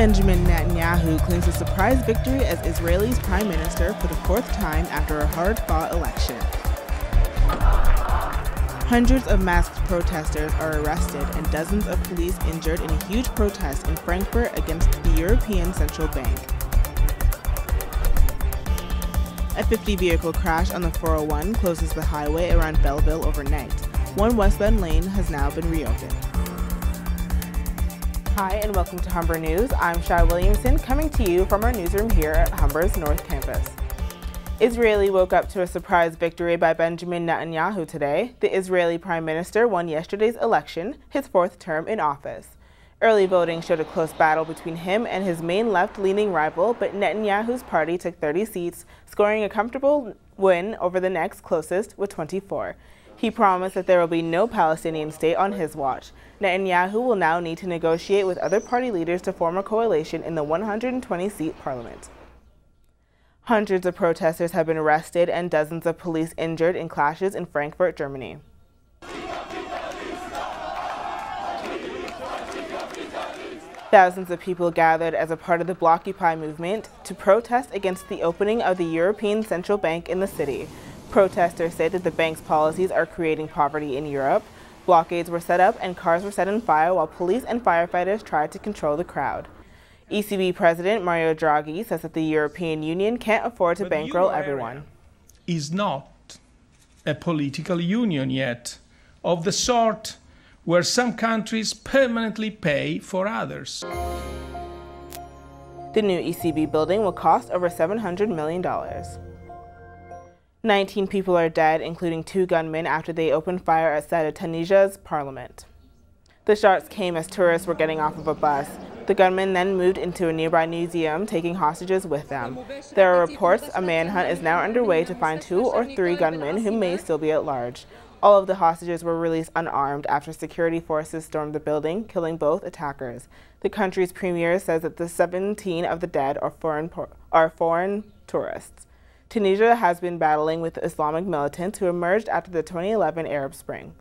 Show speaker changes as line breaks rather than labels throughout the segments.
Benjamin Netanyahu claims a surprise victory as Israel's prime minister for the fourth time after a hard-fought election. Hundreds of masked protesters are arrested and dozens of police injured in a huge protest in Frankfurt against the European Central Bank. A 50-vehicle crash on the 401 closes the highway around Belleville overnight. One westbound lane has now been reopened. Hi and welcome to Humber News. I'm Shai Williamson coming to you from our newsroom here at Humber's North Campus. Israeli woke up to a surprise victory by Benjamin Netanyahu today. The Israeli Prime Minister won yesterday's election, his fourth term in office. Early voting showed a close battle between him and his main left-leaning rival, but Netanyahu's party took 30 seats, scoring a comfortable win over the next closest with 24. He promised that there will be no Palestinian state on his watch. Netanyahu will now need to negotiate with other party leaders to form a coalition in the 120-seat parliament. Hundreds of protesters have been arrested and dozens of police injured in clashes in Frankfurt, Germany. Thousands of people gathered as a part of the Blockupy movement to protest against the opening of the European Central Bank in the city. Protesters say that the bank's policies are creating poverty in Europe. Blockades were set up and cars were set on fire while police and firefighters tried to control the crowd. ECB President Mario Draghi says that the European Union can't afford to bankroll everyone.
Is not a political union yet, of the sort where some countries permanently pay for others.
The new ECB building will cost over $700 million. 19 people are dead, including 2 gunmen, after they opened fire outside Tunisia's parliament. The shots came as tourists were getting off of a bus. The gunmen then moved into a nearby museum, taking hostages with them. There are reports a manhunt is now underway to find 2 or 3 gunmen who may still be at large. All of the hostages were released unarmed after security forces stormed the building, killing both attackers. The country's premier says that the 17 of the dead are foreign tourists. Tunisia has been battling with Islamic militants who emerged after the 2011 Arab Spring.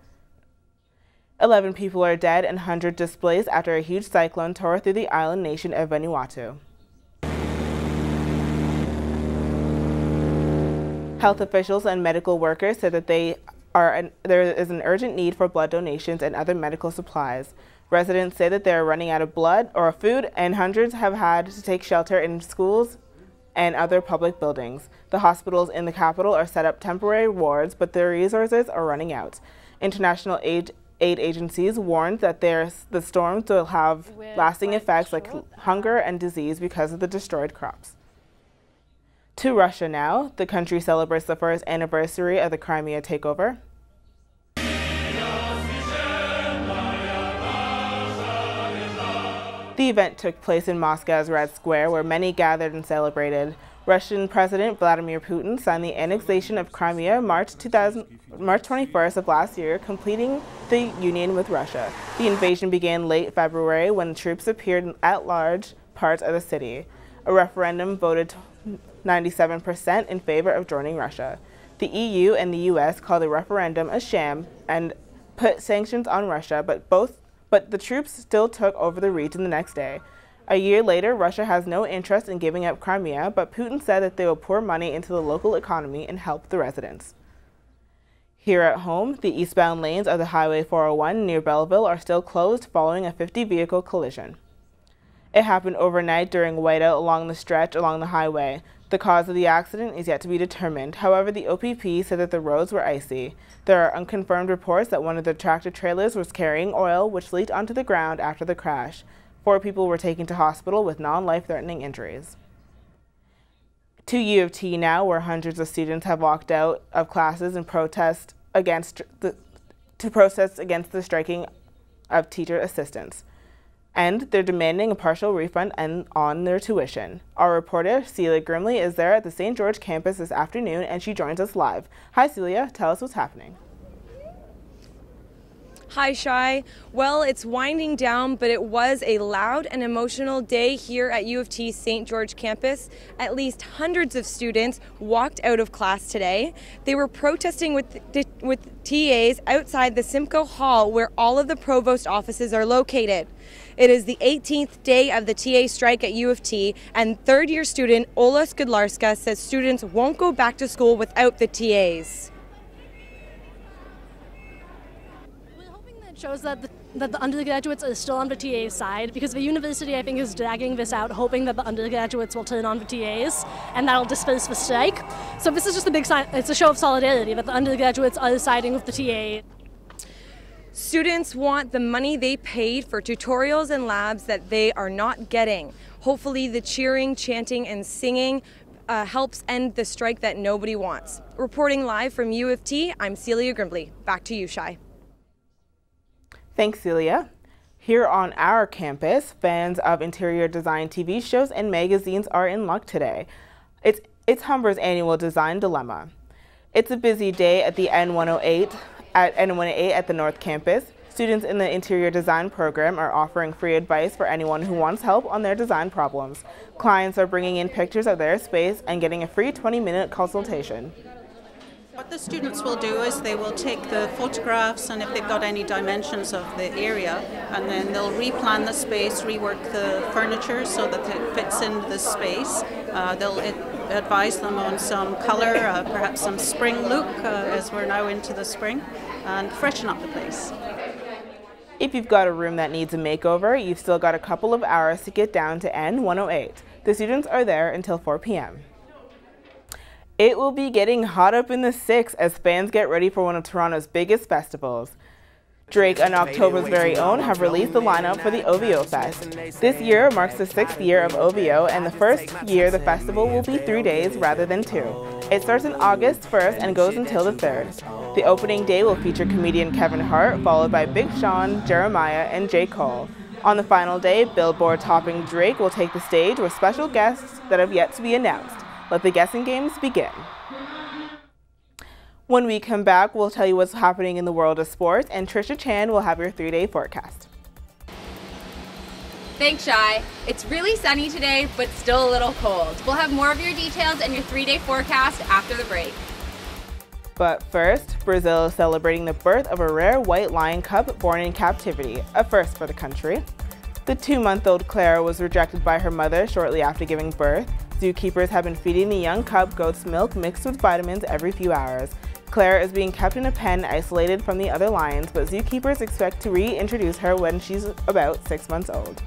11 people are dead and hundreds displaced after a huge cyclone tore through the island nation of Vanuatu. Health officials and medical workers said that there is an urgent need for blood donations and other medical supplies. Residents say that they are running out of blood or food, and hundreds have had to take shelter in schools and other public buildings. The hospitals in the capital are set up temporary wards, but their resources are running out. International aid agencies warned that the storms will have lasting effects like hunger and disease because of the destroyed crops. To Russia now. The country celebrates the first anniversary of the Crimea takeover. The event took place in Moscow's Red Square, where many gathered and celebrated. Russian President Vladimir Putin signed the annexation of Crimea March 21st of last year, completing the union with Russia. The invasion began late February when troops appeared at large parts of the city. A referendum voted 97% in favor of joining Russia. The EU and the US called the referendum a sham and put sanctions on Russia, but the troops still took over the region the next day. A year later, Russia has no interest in giving up Crimea, but Putin said that they will pour money into the local economy and help the residents. Here at home, the eastbound lanes of the Highway 401 near Belleville are still closed following a 50-vehicle collision. It happened overnight during whiteout along the stretch along the highway. The cause of the accident is yet to be determined. However, the OPP said that the roads were icy. There are unconfirmed reports that one of the tractor trailers was carrying oil, which leaked onto the ground after the crash. 4 people were taken to hospital with non-life-threatening injuries. To U of T now, where hundreds of students have walked out of classes in protest against the striking of teacher assistants. And they're demanding a partial refund on their tuition. Our reporter, Celia Grimley, is there at the St. George campus this afternoon, and she joins us live. Hi, Celia. Tell us what's happening.
Hi, Shai. Well, it's winding down, but it was a loud and emotional day here at U of T St. George campus. At least hundreds of students walked out of class today. They were protesting with TAs outside the Simcoe Hall, where all of the provost offices are located. It is the 18th day of the TA strike at U of T, and third-year student Ola Skudlarska says students won't go back to school without the TAs.
Shows that the undergraduates are still on the TA's side, because the university, I think, is dragging this out, hoping that the undergraduates will turn on the TAs and that'll disperse the strike. So this is just a big sign, it's a show of solidarity that the undergraduates are siding with the TA.
Students want the money they paid for tutorials and labs that they are not getting. Hopefully the cheering, chanting, and singing helps end the strike that nobody wants. Reporting live from U of T, I'm Celia Grimbley. Back to you, Shai.
Thanks, Celia. Here on our campus, fans of interior design TV shows and magazines are in luck today. It's Humber's annual design dilemma. It's a busy day at the N108 at the North Campus. Students in the interior design program are offering free advice for anyone who wants help on their design problems. Clients are bringing in pictures of their space and getting a free 20-minute consultation.
What the students will do is they will take the photographs and if they've got any dimensions of the area, and then they'll replan the space, rework the furniture so that it fits in the space. They'll advise them on some color, perhaps some spring look as we're now into the spring, and freshen up the place.
If you've got a room that needs a makeover, you've still got a couple of hours to get down to N108. The students are there until 4 p.m. It will be getting hot up in the 6 as fans get ready for one of Toronto's biggest festivals. Drake and October's very own have released the lineup for the OVO Fest. This year marks the 6th year of OVO, and the first year the festival will be 3 days rather than 2. It starts on August 1st and goes until the 3rd. The opening day will feature comedian Kevin Hart, followed by Big Sean, Jeremiah, and J. Cole. On the final day, Billboard topping Drake will take the stage with special guests that have yet to be announced. Let the guessing games begin. When we come back, we'll tell you what's happening in the world of sports, and Trisha Chan will have your 3-day forecast.
Thanks, Shai. It's really sunny today, but still a little cold. We'll have more of your details and your 3-day forecast after the break.
But first, Brazil is celebrating the birth of a rare white lion cub born in captivity, a first for the country. The 2-month-old Clara was rejected by her mother shortly after giving birth. Zookeepers have been feeding the young cub goat's milk mixed with vitamins every few hours. Clara is being kept in a pen isolated from the other lions, but zookeepers expect to reintroduce her when she's about 6 months old.